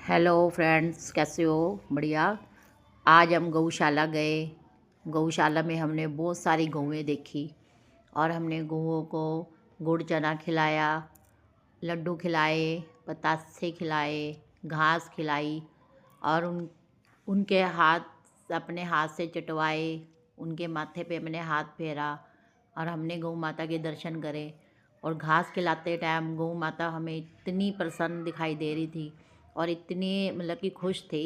Hello friends, कैसे हो? बढ़िया। आज हम गौशाला गए। गौशाला में हमने बहुत सारी गौएं देखी और हमने गौओं को गुड़ चना खिलाया, लड्डू खिलाए, बतासे खिलाए, घास खिलाई और उनके हाथ अपने हाथ से चटवाए, उनके माथे पे हमने हाथ फेरा और हमने गौ माता के दर्शन करे। और घास खिलाते टाइम गौ माता हमें इतनी प्रसन्न दिखाई दे रही थी और इतनी मतलब कि खुश थी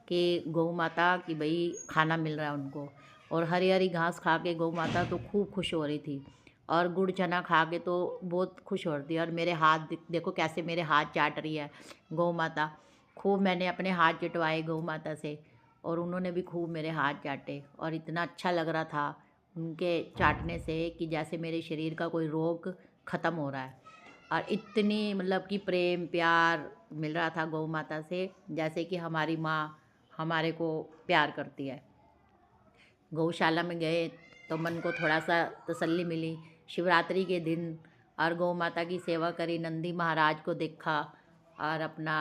कि गौ माता की भाई खाना मिल रहा है उनको। और हरी हरी घास खा के गौ माता तो खूब खुश हो रही थी और गुड़ चना खा के तो बहुत खुश हो रही थी। और मेरे हाथ देखो कैसे मेरे हाथ चाट रही है गौ माता। खूब मैंने अपने हाथ चटवाए गौ माता से और उन्होंने भी खूब मेरे हाथ चाटे और इतना अच्छा लग रहा था उनके चाटने से कि जैसे मेरे शरीर का कोई रोग ख़त्म हो रहा है। और इतनी मतलब कि प्रेम प्यार मिल रहा था गौ माता से, जैसे कि हमारी माँ हमारे को प्यार करती है। गौशाला में गए तो मन को थोड़ा सा तसल्ली मिली। शिवरात्रि के दिन और गौ माता की सेवा करी, नंदी महाराज को देखा और अपना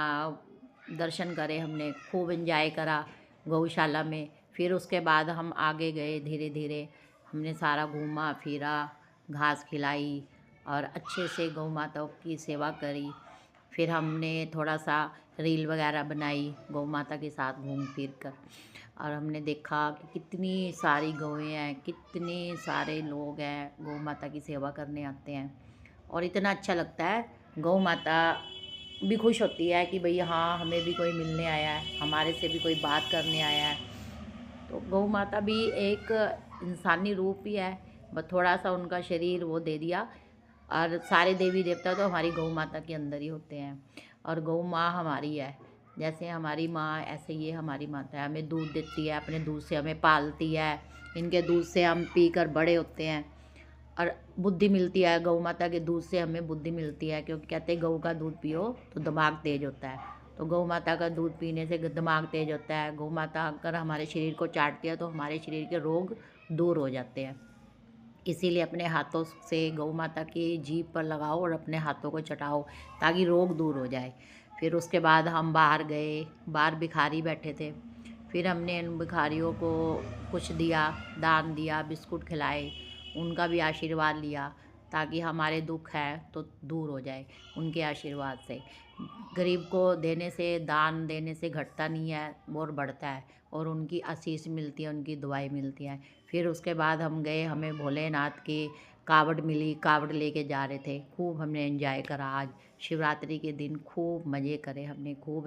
दर्शन करे, हमने खूब एंजॉय करा गौशाला में। फिर उसके बाद हम आगे गए, धीरे धीरे हमने सारा घूमा फिरा, घास खिलाई और अच्छे से गौ माता की सेवा करी। फिर हमने थोड़ा सा रील वगैरह बनाई गौ माता के साथ घूम फिर कर। और हमने देखा कि कितनी सारी गौएँ हैं, कितने सारे लोग हैं गौ माता की सेवा करने आते हैं और इतना अच्छा लगता है। गौ माता भी खुश होती है कि भई हाँ, हमें भी कोई मिलने आया है, हमारे से भी कोई बात करने आया है। तो गौ माता भी एक इंसानी रूप ही है, बस थोड़ा सा उनका शरीर वो दे दिया। और सारे देवी देवता तो हमारी गौ माता के अंदर ही होते हैं और गौ माँ हमारी है। जैसे हमारी माँ ऐसे ये हमारी माता है, हमें दूध देती है, अपने दूध से हमें पालती है, इनके दूध से हम पीकर बड़े होते हैं और बुद्धि मिलती है। गौ माता के दूध से हमें बुद्धि मिलती है, क्योंकि कहते हैं गौ का दूध पियो तो दिमाग तेज होता है। तो गौ माता का दूध पीने से दिमाग तेज होता है। गौ माता अगर हमारे शरीर को चाटती है तो हमारे शरीर के रोग दूर हो जाते हैं। इसीलिए अपने हाथों से गौ माता की जीभ पर लगाओ और अपने हाथों को चटाओ ताकि रोग दूर हो जाए। फिर उसके बाद हम बाहर गए, बाहर भिखारी बैठे थे। फिर हमने इन भिखारियों को कुछ दिया, दान दिया, बिस्कुट खिलाए, उनका भी आशीर्वाद लिया ताकि हमारे दुख है तो दूर हो जाए उनके आशीर्वाद से। गरीब को देने से, दान देने से घटता नहीं है और बढ़ता है और उनकी आशीष मिलती है, उनकी दुआएं मिलती हैं। फिर उसके बाद हम गए, हमें भोलेनाथ की कावड़ मिली, कावड़ लेके जा रहे थे। खूब हमने एंजॉय करा। आज शिवरात्रि के दिन खूब मज़े करे हमने, खूब